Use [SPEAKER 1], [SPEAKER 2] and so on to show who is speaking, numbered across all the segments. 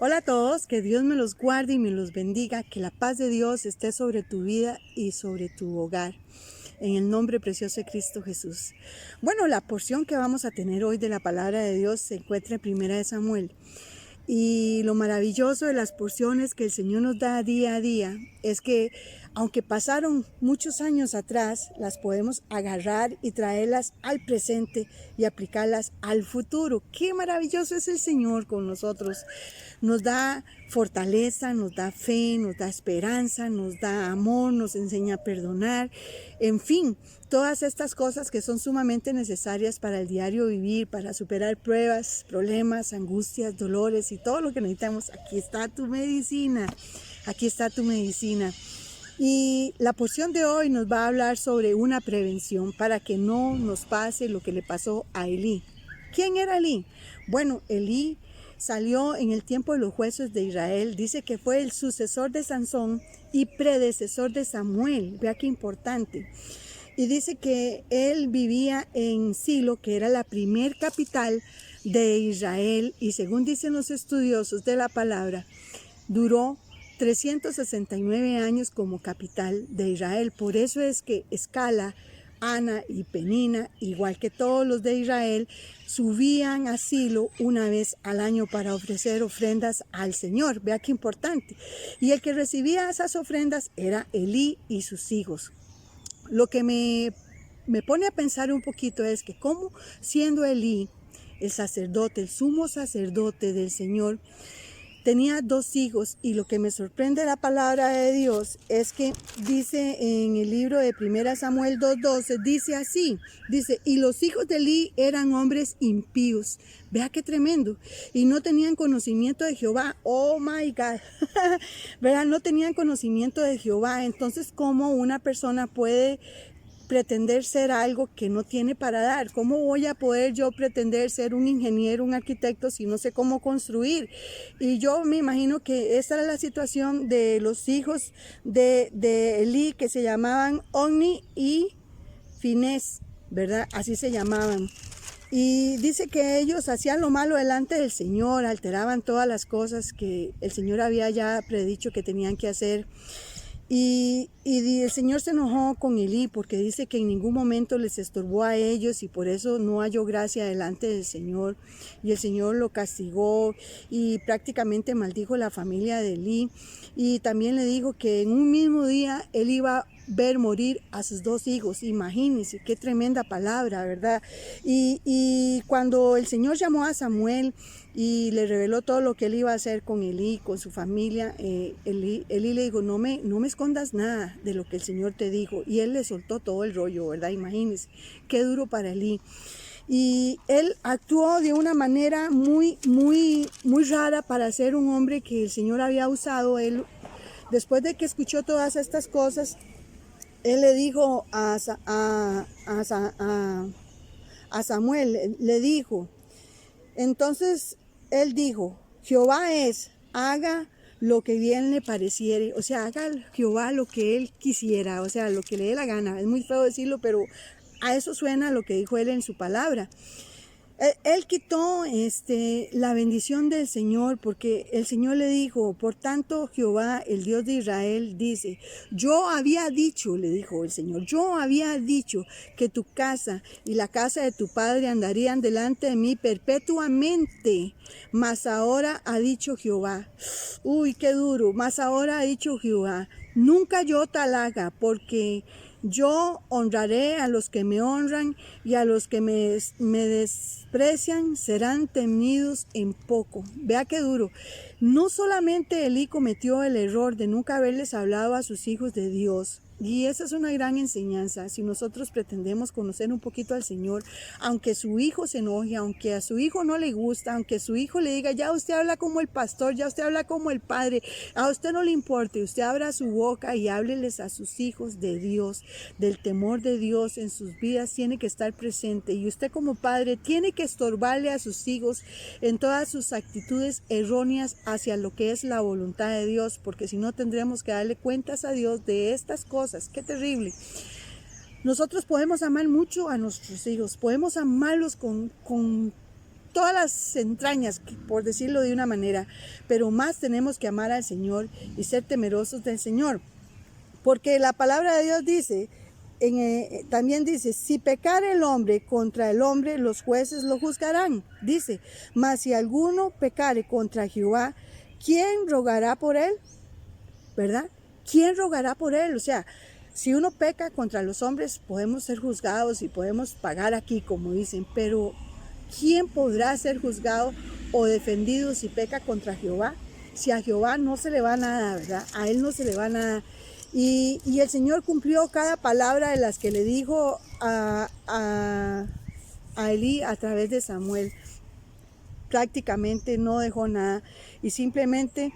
[SPEAKER 1] Hola a todos, que Dios me los guarde y me los bendiga, que la paz de Dios esté sobre tu vida y sobre tu hogar. En el nombre precioso de Cristo Jesús. Bueno, la porción que vamos a tener hoy de la palabra de Dios se encuentra en Primera de Samuel. Y lo maravilloso de las porciones que el Señor nos da día a día es que aunque pasaron muchos años atrás, las podemos agarrar y traerlas al presente y aplicarlas al futuro. Qué maravilloso es el Señor con nosotros. Nos da fortaleza, nos da fe, nos da esperanza, nos da amor, nos enseña a perdonar. En fin, todas estas cosas que son sumamente necesarias para el diario vivir, para superar pruebas, problemas, angustias, dolores y todo lo que necesitamos. Aquí está tu medicina, aquí está tu medicina. Y la porción de hoy nos va a hablar sobre una prevención para que no nos pase lo que le pasó a Elí. ¿Quién era Elí? Bueno, Elí salió en el tiempo de los jueces de Israel. Dice que fue el sucesor de Sansón y predecesor de Samuel. Vea qué importante. Y dice que él vivía en Silo, que era la primer capital de Israel, y según dicen los estudiosos de la palabra, duró 369 años como capital de Israel. Por eso es que Escala, Ana y Penina, igual que todos los de Israel, subían a Silo una vez al año para ofrecer ofrendas al Señor. Vea qué importante. Y el que recibía esas ofrendas era Elí y sus hijos. Lo que me pone a pensar un poquito es que como siendo Elí el sacerdote, el sumo sacerdote del Señor, tenía dos hijos, y lo que me sorprende de la palabra de Dios es que dice en el libro de 1 Samuel 2:12, dice así, dice, y los hijos de Elí eran hombres impíos. Vea qué tremendo. Y no tenían conocimiento de Jehová. Oh my God. ¿Verdad? No tenían conocimiento de Jehová. Entonces, ¿cómo una persona puede pretender ser algo que no tiene para dar? ¿Cómo voy a poder yo pretender ser un ingeniero, un arquitecto, si no sé cómo construir? Y yo me imagino que esta era la situación de los hijos de Elí, que se llamaban Omni y Finés, ¿verdad? Así se llamaban. Y dice que ellos hacían lo malo delante del Señor, alteraban todas las cosas que el Señor había ya predicho que tenían que hacer. Y el Señor se enojó con Elí porque dice que en ningún momento les estorbó a ellos, y por eso no halló gracia delante del Señor. Y el Señor lo castigó y prácticamente maldijo la familia de Elí. Y también le dijo que en un mismo día él iba a ver morir a sus dos hijos. Imagínense qué tremenda palabra, ¿verdad? Y cuando el Señor llamó a Samuel y le reveló todo lo que él iba a hacer con Elí, con su familia, Elí le dijo, no me escondas nada de lo que el Señor te dijo. Y él le soltó todo el rollo, ¿verdad? Imagínense, qué duro para Elí. Y él actuó de una manera muy rara para ser un hombre que el Señor había usado. Él, después de que escuchó todas estas cosas, él le dijo a Samuel, le dijo, entonces él dijo, Jehová es, haga lo que bien le pareciere, o sea, haga Jehová lo que él quisiera, o sea, lo que le dé la gana. Es muy feo decirlo, pero a eso suena lo que dijo él en su palabra. Él quitó la bendición del Señor, porque el Señor le dijo, por tanto Jehová, el Dios de Israel, dice, yo había dicho, le dijo el Señor, yo había dicho que tu casa y la casa de tu padre andarían delante de mí perpetuamente, mas ahora ha dicho Jehová, uy, qué duro, mas ahora ha dicho Jehová, nunca yo tal haga, porque yo honraré a los que me honran, y a los que me desprecian serán temidos en poco. Vea qué duro. No solamente Elí cometió el error de nunca haberles hablado a sus hijos de Dios, y esa es una gran enseñanza. Si nosotros pretendemos conocer un poquito al Señor, aunque su hijo se enoje, aunque a su hijo no le gusta, aunque su hijo le diga, ya usted habla como el pastor, ya usted habla como el padre, a usted no le importe, usted abra su boca y hábleles a sus hijos de Dios, del temor de Dios en sus vidas tiene que estar presente. Y usted como padre tiene que estorbarle a sus hijos en todas sus actitudes erróneas hacia lo que es la voluntad de Dios, porque si no tendremos que darle cuentas a Dios de estas cosas. Qué terrible. Nosotros podemos amar mucho a nuestros hijos, podemos amarlos con todas las entrañas, por decirlo de una manera, pero más tenemos que amar al Señor y ser temerosos del Señor. Porque la palabra de Dios dice, también dice, si pecare el hombre contra el hombre, los jueces lo juzgarán. Dice, mas si alguno pecare contra Jehová, ¿quién rogará por él? ¿Verdad? ¿Quién rogará por él? O sea, si uno peca contra los hombres, podemos ser juzgados y podemos pagar aquí, como dicen, pero ¿quién podrá ser juzgado o defendido si peca contra Jehová? Si a Jehová no se le va nada, ¿verdad? A él no se le va nada. Y el Señor cumplió cada palabra de las que le dijo a Elí a través de Samuel. Prácticamente no dejó nada y simplemente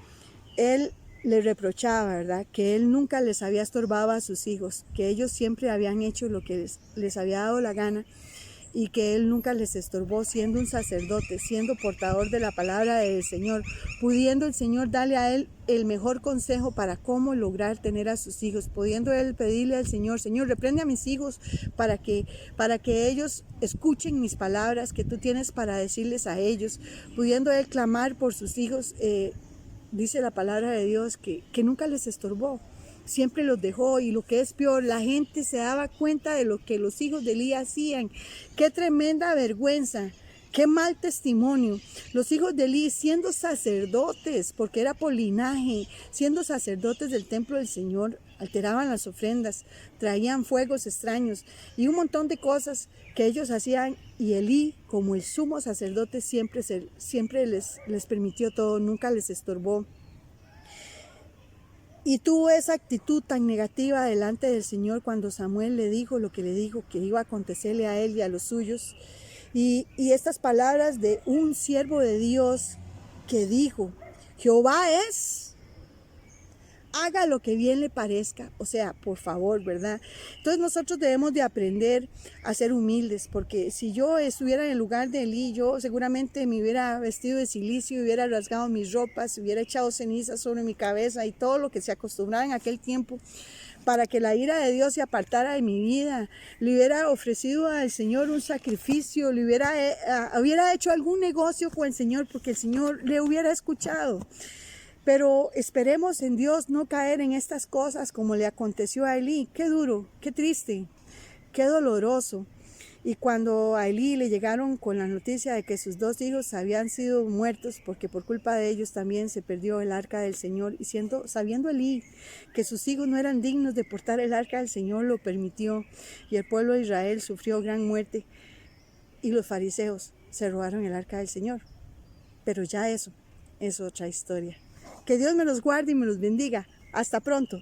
[SPEAKER 1] él le reprochaba, ¿verdad? Que él nunca les había estorbado a sus hijos, que ellos siempre habían hecho lo que les había dado la gana y que él nunca les estorbó siendo un sacerdote, siendo portador de la palabra del Señor, pudiendo el Señor darle a él el mejor consejo para cómo lograr tener a sus hijos, pudiendo él pedirle al Señor, Señor, reprende a mis hijos para que ellos escuchen mis palabras que tú tienes para decirles a ellos, pudiendo él clamar por sus hijos, dice la palabra de Dios que nunca les estorbó. Siempre los dejó y lo que es peor, la gente se daba cuenta de lo que los hijos de Elí hacían. Qué tremenda vergüenza, qué mal testimonio. Los hijos de Elí siendo sacerdotes, porque era por linaje, siendo sacerdotes del templo del Señor, alteraban las ofrendas, traían fuegos extraños y un montón de cosas que ellos hacían y Elí, como el sumo sacerdote, siempre les permitió todo, nunca les estorbó. Y tuvo esa actitud tan negativa delante del Señor cuando Samuel le dijo lo que le dijo, que iba a acontecerle a él y a los suyos. Y estas palabras de un siervo de Dios que dijo, Jehová es, haga lo que bien le parezca. O sea, por favor, ¿verdad? Entonces nosotros debemos de aprender a ser humildes, porque si yo estuviera en el lugar de Elí, yo seguramente me hubiera vestido de cilicio, hubiera rasgado mis ropas, hubiera echado cenizas sobre mi cabeza y todo lo que se acostumbraba en aquel tiempo para que la ira de Dios se apartara de mi vida. Le hubiera ofrecido al Señor un sacrificio, hubiera hecho algún negocio con el Señor porque el Señor le hubiera escuchado. Pero esperemos en Dios no caer en estas cosas como le aconteció a Elí. Qué duro, qué triste, qué doloroso. Y cuando a Elí le llegaron con la noticia de que sus 2 hijos habían sido muertos, porque por culpa de ellos también se perdió el arca del Señor, y sabiendo Elí que sus hijos no eran dignos de portar el arca del Señor, lo permitió, y el pueblo de Israel sufrió gran muerte, y los fariseos se robaron el arca del Señor. Pero ya eso es otra historia. Que Dios me los guarde y me los bendiga. Hasta pronto.